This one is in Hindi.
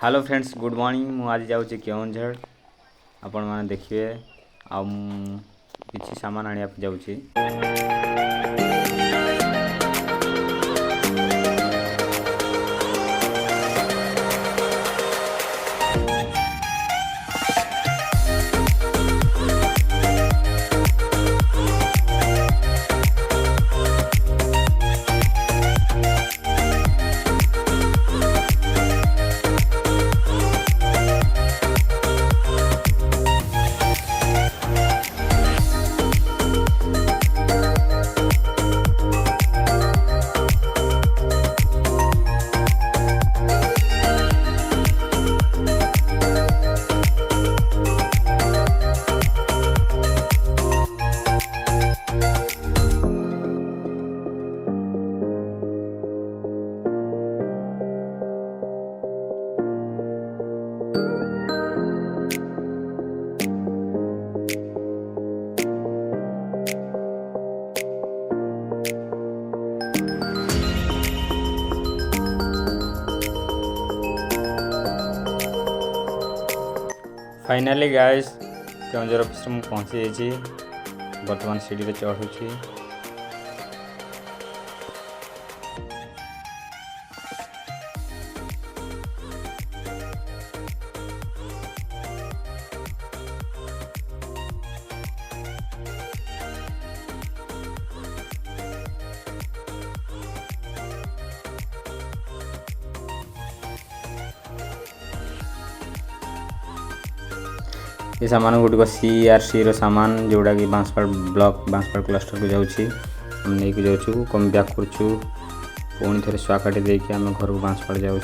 हेलो फ्रेंड्स गुड मॉर्निंग मु आज जाऊँ केउंझर आपण मैंने देखिए आ किसी सामान आने जाऊँ। फाइनाली गाइस केउंझर ऑफिस में पहुँची जाइए। बर्तमान सीढ़ी चढ़ुची। ये सामान गुटिक CRC रो सामान जोड़ा कि बांसपाड़ ब्लॉक बांसपाड़ क्लस्टर को जाऊँगी। हम नहीं जाऊँ कम बैक कर पुणी थे स्वाकाटी देके आम घर को बांसपाड़ जाऊँ।